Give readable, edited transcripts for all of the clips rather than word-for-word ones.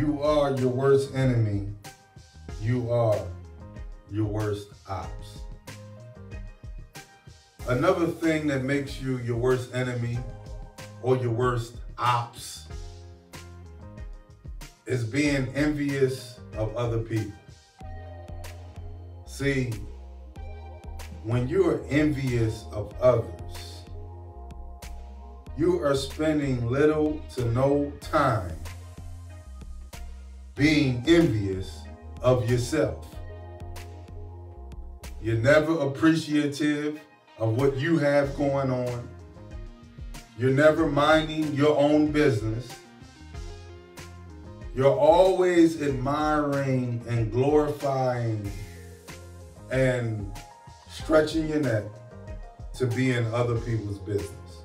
You are your worst enemy. You are your worst ops. Another thing that makes you your worst enemy or your worst ops is being envious of other people. See, when you are envious of others, you are spending little to no time being envious of yourself. You're never appreciative of what you have going on. You're never minding your own business. You're always admiring and glorifying and stretching your neck to be in other people's business.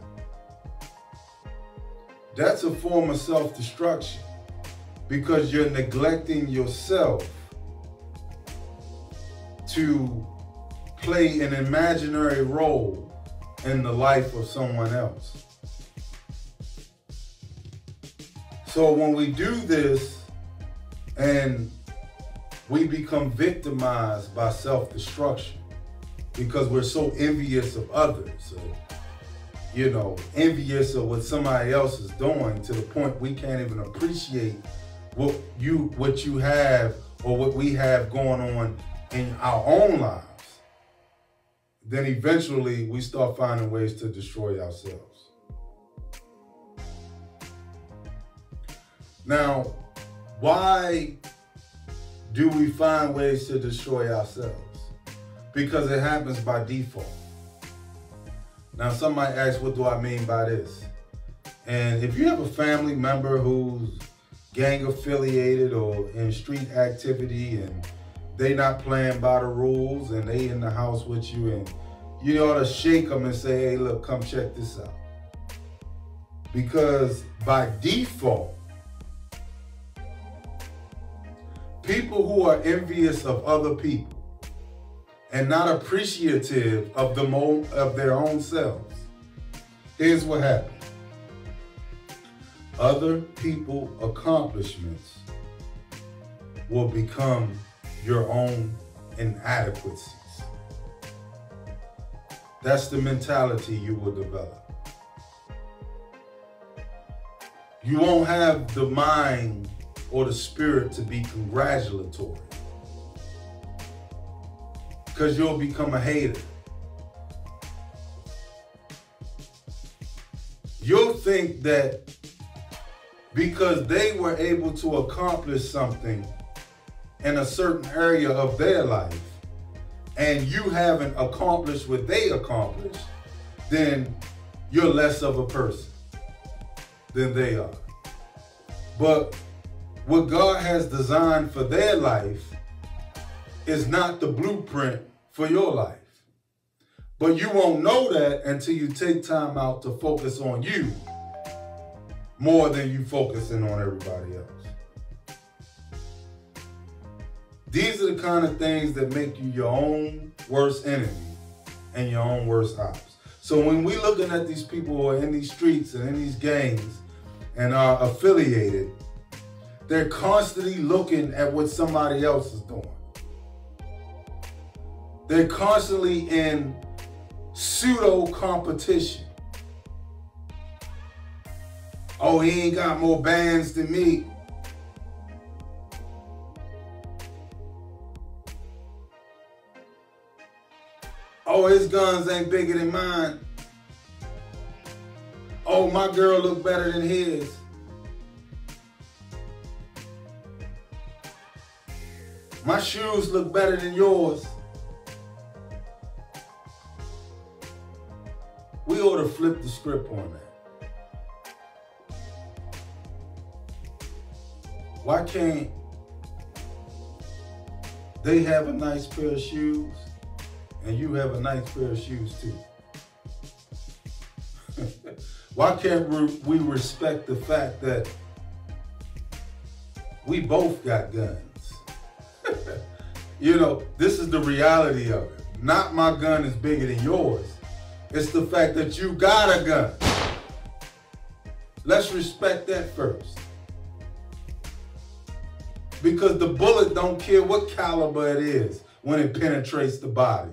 That's a form of self-destruction because you're neglecting yourself to play an imaginary role in the life of someone else. So when we do this and we become victimized by self-destruction because we're so envious of others, envious of what somebody else is doing to the point we can't even appreciate what you have or what we have going on in our own lives, then eventually we start finding ways to destroy ourselves. Now, why do we find ways to destroy ourselves? Because it happens by default. Now, somebody asks, what do I mean by this? And if you have a family member who's gang affiliated or in street activity and they not playing by the rules and they in the house with you, and you ought to shake them and say, hey, look, come check this out. Because by default, people who are envious of other people and not appreciative of their own selves, here's what happens. Other people's accomplishments will become your own inadequacies. That's the mentality you will develop. You won't have the mind or the spirit to be congratulatory because you'll become a hater. You'll think that because they were able to accomplish something in a certain area of their life and you haven't accomplished what they accomplished, then you're less of a person than they are. But what God has designed for their life is not the blueprint for your life. But you won't know that until you take time out to focus on you more than you focusing on everybody else. These are the kind of things that make you your own worst enemy and your own worst ops. So when we're looking at these people who are in these streets and in these gangs and are affiliated, they're constantly looking at what somebody else is doing. They're constantly in pseudo competition. Oh, he ain't got more bands than me. Oh, his guns ain't bigger than mine. Oh, my girl look better than his. My shoes look better than yours. We ought to flip the script on that. Why can't they have a nice pair of shoes and you have a nice pair of shoes too? Why can't we respect the fact that we both got guns? This is the reality of it. Not my gun is bigger than yours. It's the fact that you got a gun. Let's respect that first. Because the bullet don't care what caliber it is when it penetrates the body.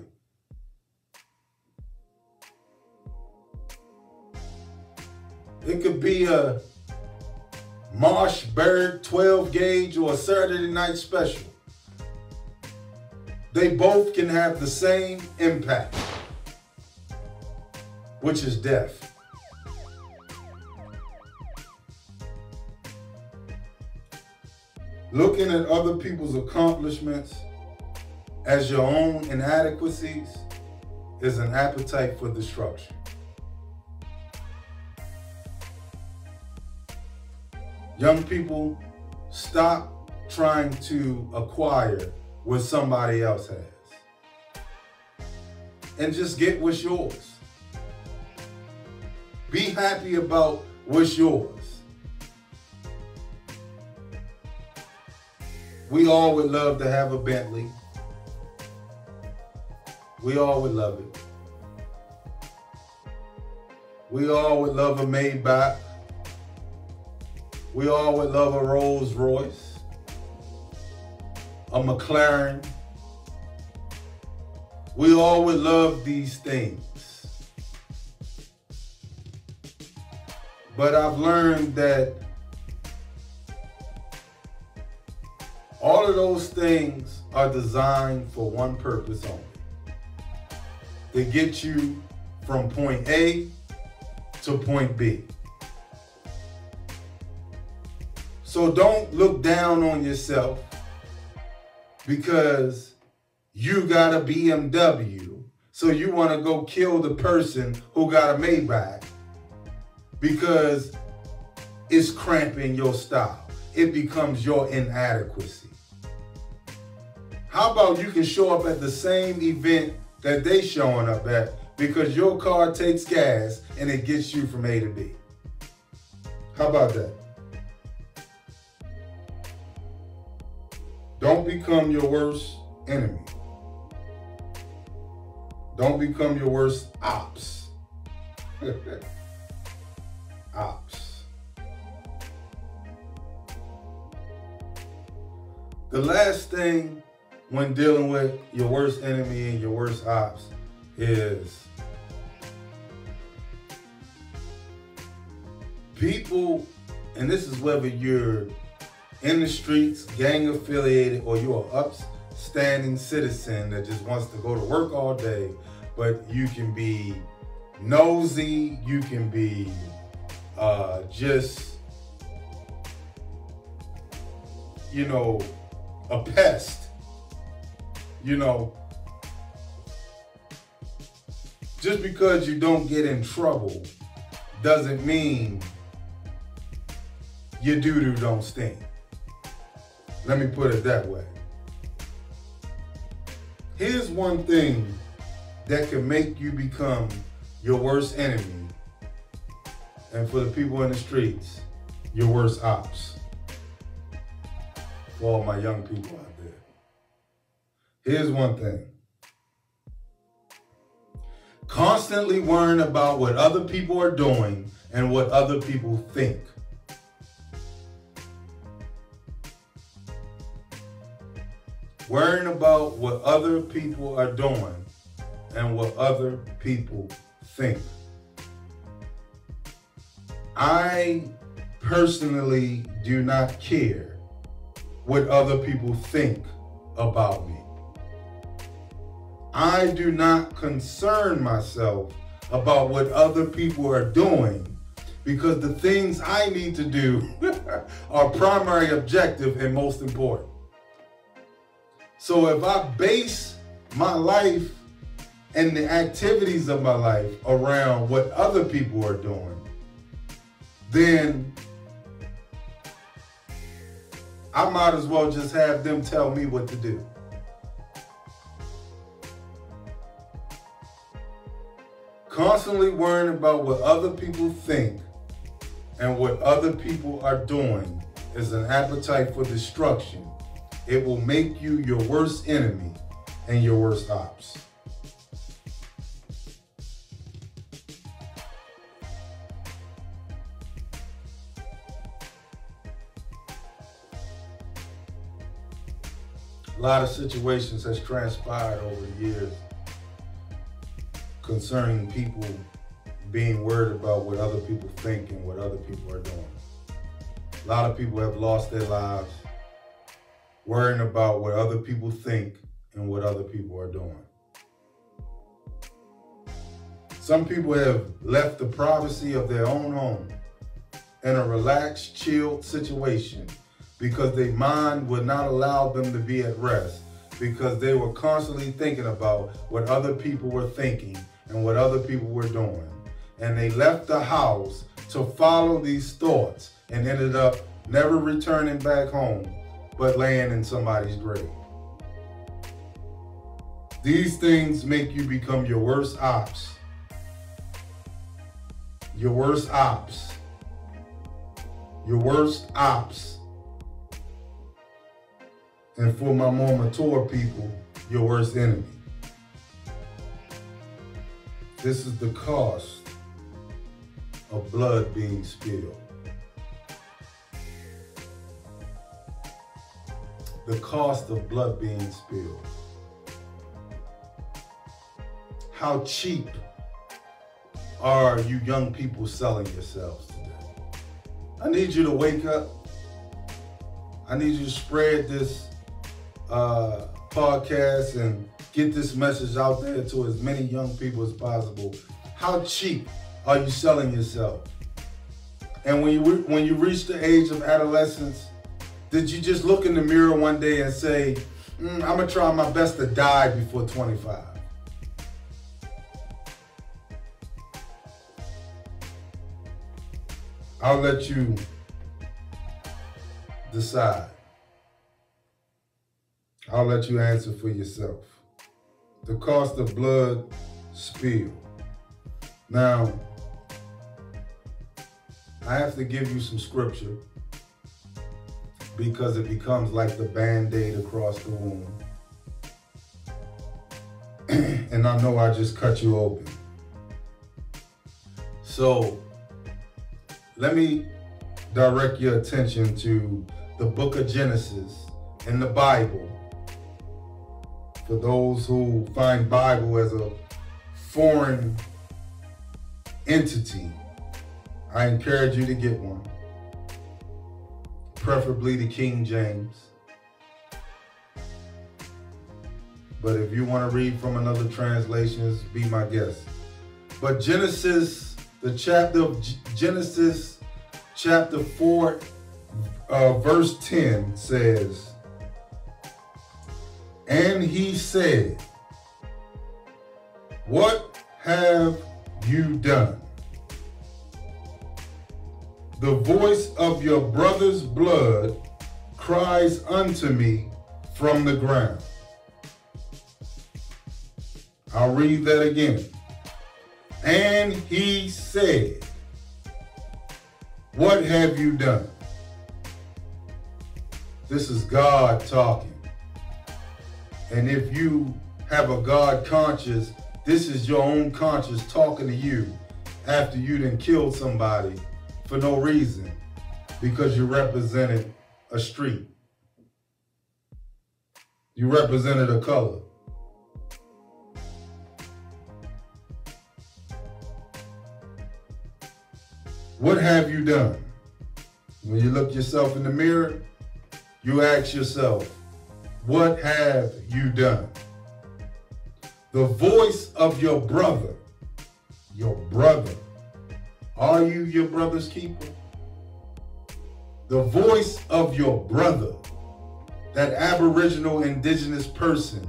It could be a Marshberg 12 gauge or a Saturday Night Special. They both can have the same impact, which is death. Looking at other people's accomplishments as your own inadequacies is an appetite for destruction. Young people, stop trying to acquire what somebody else has and just get what's yours. Be happy about what's yours. We all would love to have a Bentley. We all would love it. We all would love a Maybach. We all would love a Rolls Royce, a McLaren. We all would love these things. But I've learned that all of those things are designed for one purpose only. To get you from point A to point B. So don't look down on yourself because you got a BMW, so you want to go kill the person who got a Maybach because it's cramping your style. It becomes your inadequacy. How about you can show up at the same event that they showing up at because your car takes gas and it gets you from A to B? How about that? Don't become your worst enemy. Don't become your worst ops. Ops. The last thing when dealing with your worst enemy and your worst ops is people, and this is whether you're in the streets, gang affiliated, or you're an upstanding citizen that just wants to go to work all day, but you can be nosy, you can be just, you know, a pest, you know. Just because you don't get in trouble doesn't mean your doo-doo don't stink. Let me put it that way. Here's one thing that can make you become your worst enemy, and for the people in the streets, your worst ops. For all my young people out there. Here's one thing. Constantly worrying about what other people are doing and what other people think. Worrying about what other people are doing and what other people think. I personally do not care what other people think about me. I do not concern myself about what other people are doing because the things I need to do are primary objective and most important. So if I base my life and the activities of my life around what other people are doing, then I might as well just have them tell me what to do. Constantly worrying about what other people think and what other people are doing is an appetite for destruction. It will make you your worst enemy and your worst ops. lot of situations has transpired over the years concerning people being worried about what other people think and what other people are doing. A lot of people have lost their lives worrying about what other people think and what other people are doing. Some people have left the privacy of their own home in a relaxed, chilled situation because their mind would not allow them to be at rest, because they were constantly thinking about what other people were thinking and what other people were doing. And they left the house to follow these thoughts and ended up never returning back home, but laying in somebody's grave. These things make you become your worst ops. Your worst ops. Your worst ops. And for my more mature people, your worst enemy. This is the cost of blood being spilled. The cost of blood being spilled. How cheap are you young people selling yourselves today? I need you to wake up. I need you to spread this podcast and get this message out there to as many young people as possible. How cheap are you selling yourself? And when you reach the age of adolescence, did you just look in the mirror one day and say, I'm gonna try my best to die before 25? I'll let you decide. I'll let you answer for yourself. The cost of blood spilled. Now, I have to give you some scripture because it becomes like the Band-Aid across the wound. And I know I just cut you open. So, let me direct your attention to the book of Genesis in the Bible. For those who find Bible as a foreign entity, I encourage you to get one. Preferably the King James. But if you want to read from another translations, be my guest. But Genesis, the chapter of Genesis, chapter 4, verse 10 says, and he said, what have you done? The voice of your brother's blood cries unto me from the ground. I'll read that again. And he said, what have you done? This is God talking. And if you have a God conscience, this is your own conscience talking to you after you done killed somebody for no reason because you represented a street. You represented a color. What have you done? When you look yourself in the mirror, you ask yourself, what have you done? The voice of your brother, are you your brother's keeper? The voice of your brother, that Aboriginal indigenous person,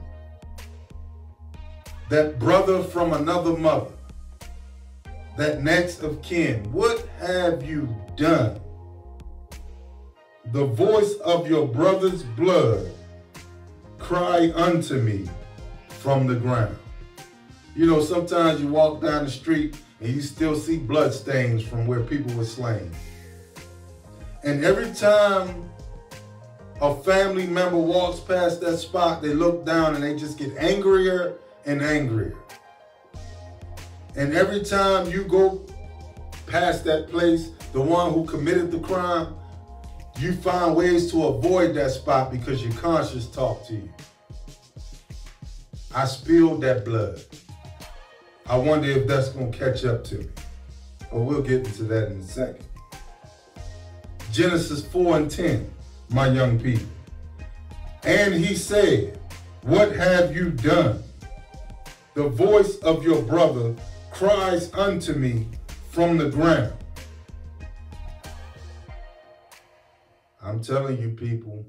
that brother from another mother, that next of kin, what have you done? The voice of your brother's blood cry unto me from the ground. You know, sometimes you walk down the street and you still see blood stains from where people were slain. And every time a family member walks past that spot, they look down and they just get angrier and angrier. And every time you go past that place, the one who committed the crime, You find ways to avoid that spot because your conscience talked to you. I spilled that blood. I wonder if that's going to catch up to me. But we'll get into that in a second. Genesis 4:10, my young people. And he said, what have you done? The voice of your brother cries unto me from the ground. I'm telling you, people,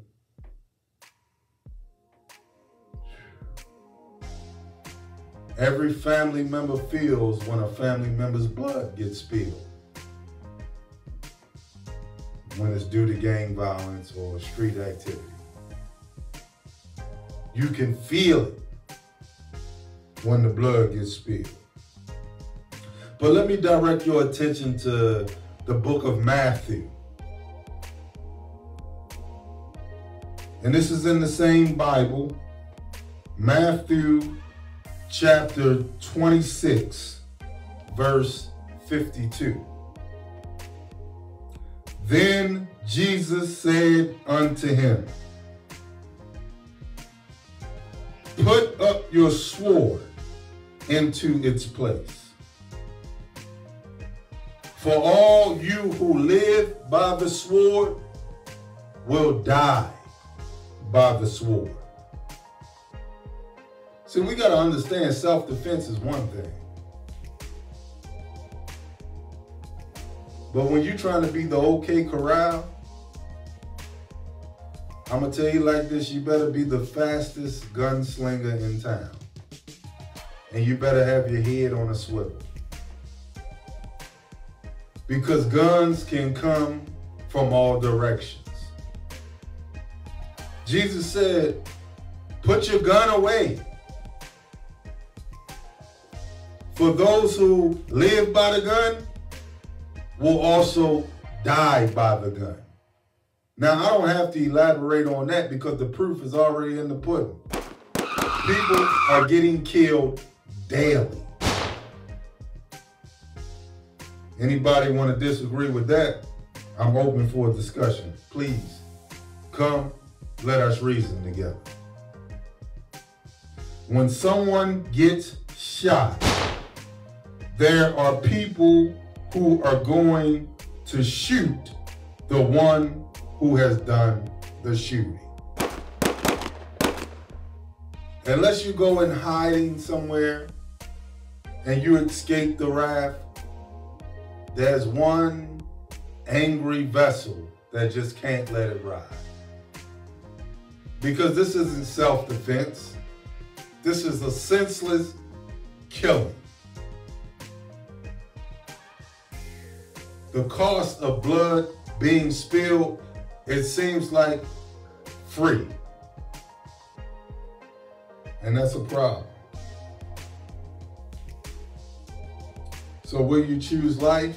every family member feels when a family member's blood gets spilled. When it's due to gang violence or street activity. You can feel it when the blood gets spilled. But let me direct your attention to the book of Matthew. And this is in the same Bible, Matthew chapter 26, verse 52. Then Jesus said unto him, put up your sword into its place. For all you who live by the sword will die by the sword. See, we got to understand self-defense is one thing. But when you're trying to be the OK Corral, I'm going to tell you like this, you better be the fastest gunslinger in town. And you better have your head on a swivel. Because guns can come from all directions. Jesus said, put your gun away. For those who live by the gun will also die by the gun. Now, I don't have to elaborate on that because the proof is already in the pudding. People are getting killed daily. Anybody want to disagree with that? I'm open for a discussion. Please come, let us reason together. When someone gets shot, there are people who are going to shoot the one who has done the shooting. Unless you go in hiding somewhere and you escape the wrath, there's one angry vessel that just can't let it ride. Because this isn't self-defense. This is a senseless killing. The cost of blood being spilled, it seems like free. And that's a problem. So will you choose life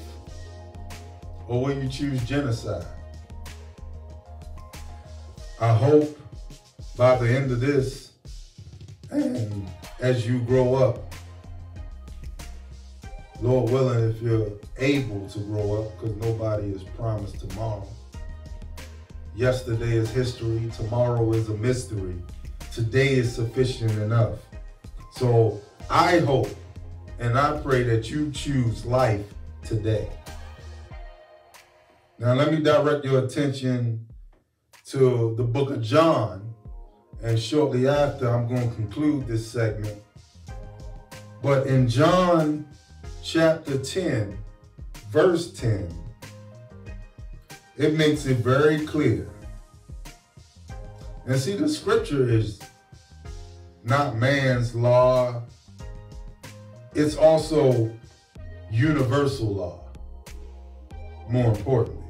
or will you choose genocide? I hope by the end of this, and as you grow up, Lord willing, if you're able to grow up, because nobody is promised tomorrow. Yesterday is history, tomorrow is a mystery. Today is sufficient enough. So I hope and I pray that you choose life today. Now let me direct your attention to the book of John, and shortly after I'm going to conclude this segment. But in John chapter 10, verse 10, it makes it very clear. And see, the scripture is not man's law. It's also universal law, more importantly.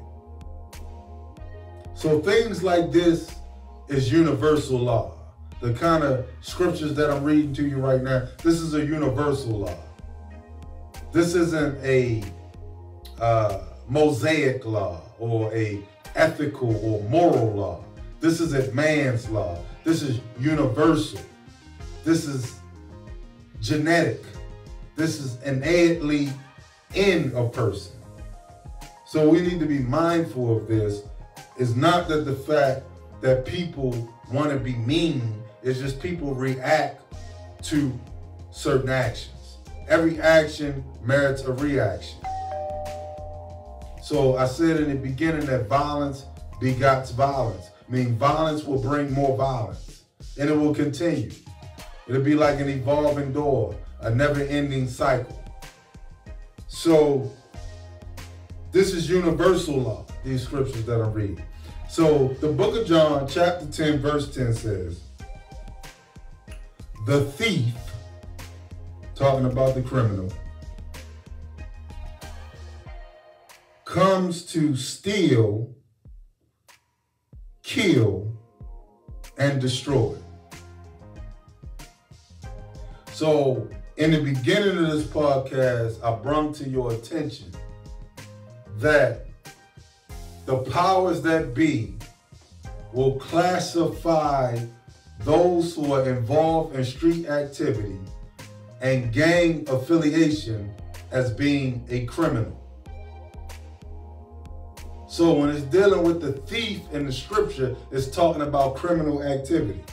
So things like this is universal law. The kind of scriptures that I'm reading to you right now, this is a universal law. This isn't a Mosaic law or a ethical or moral law. This isn't man's law. This is universal. This is genetic. This is innately in a person. So we need to be mindful of this It's not that the fact that people want to be mean, it's just people react to certain actions. Every action merits a reaction. So I said in the beginning that violence begots violence. I mean, violence will bring more violence, and it will continue. It'll be like an evolving door, a never-ending cycle. So this is universal law, these scriptures that I'm reading. So the book of John, chapter 10, verse 10 says, the thief, talking about the criminal, comes to steal, kill, and destroy. So in the beginning of this podcast, I brought to your attention that the powers that be will classify those who are involved in street activity and gang affiliation as being a criminal. So when it's dealing with the thief in the scripture, it's talking about criminal activity.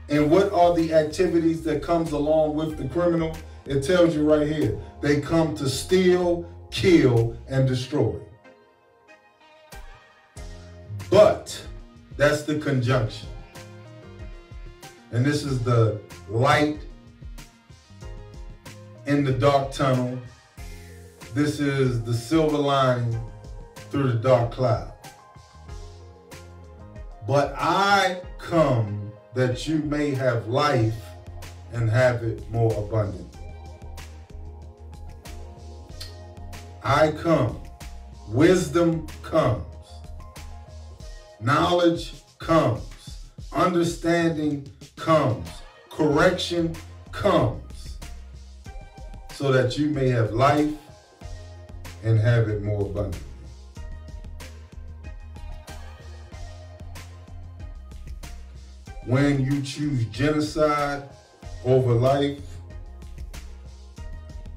And what are the activities that comes along with the criminal? It tells you right here. They come to steal, kill, and destroy. But that's the conjunction. And this is the light in the dark tunnel. This is the silver lining through the dark cloud. But I come that you may have life and have it more abundantly. I come. Wisdom comes. Knowledge comes. Understanding comes. Correction comes. So that you may have life and have it more abundantly. When you choose genocide over life,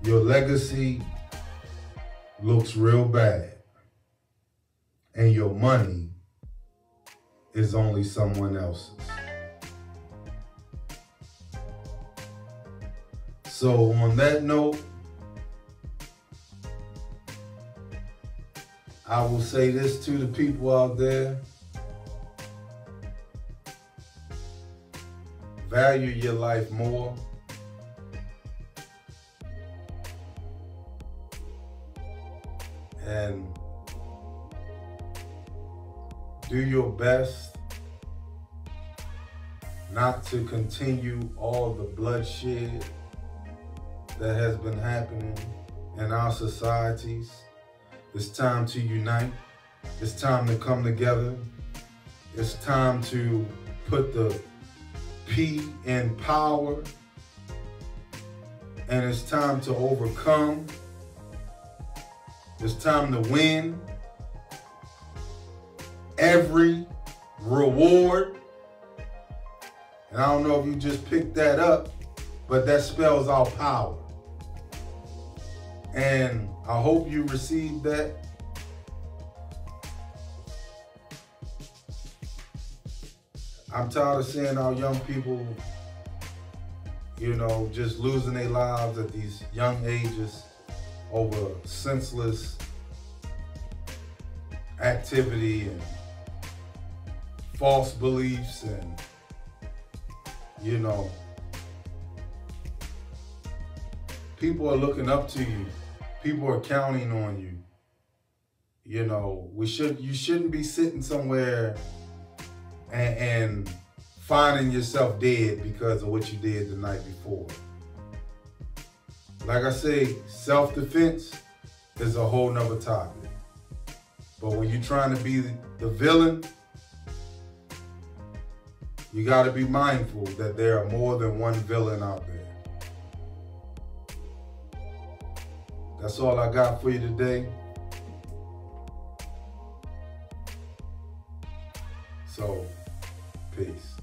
your legacy looks real bad, and your money is only someone else's. So on that note, I will say this to the people out there. Value your life more. And do your best not to continue all the bloodshed that has been happening in our societies. It's time to unite. It's time to come together. It's time to put the P in power. And it's time to overcome. It's time to win. Every reward. And I don't know if you just picked that up, but that spells out power. And I hope you received that. I'm tired of seeing our young people, just losing their lives at these young ages over senseless activity and false beliefs and, people are looking up to you. People are counting on you. You shouldn't be sitting somewhere and finding yourself dead because of what you did the night before. Like I say, self-defense is a whole nother topic. But when you're trying to be the villain, you got to be mindful that there are more than one villain out there. That's all I got for you today. So, peace.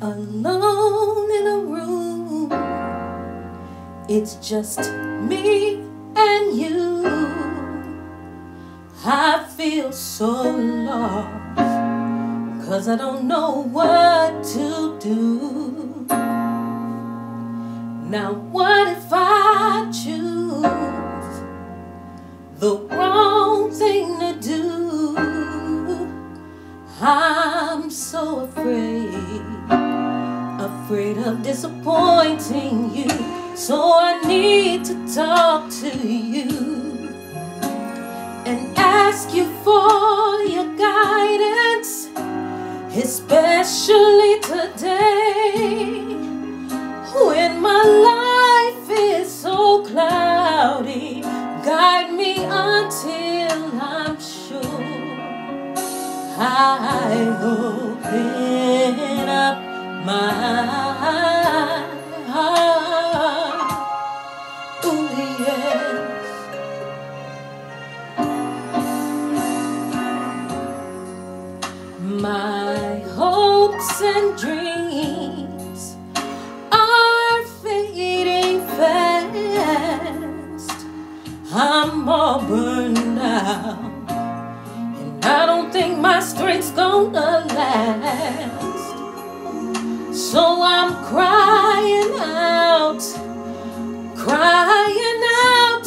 alone in a room. It's just me and you. I feel so lost, 'cause I don't know what to do. Now what if I choose the wrong thing to do? I'm so afraid of disappointing you. So I need to talk to you and ask you for your guidance, especially today when my life is so cloudy. Guide me until I'm sure I open up my heart. Ooh, yes. My hopes and dreams are fading fast. I'm all burned out, and I don't think my strength's gonna last. So I'm crying out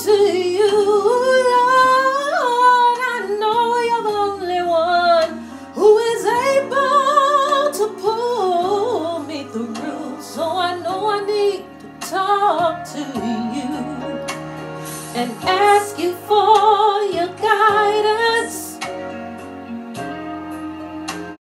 to you, Lord. I know you're the only one who is able to pull me through. So I know I need to talk to you and ask you for your guidance,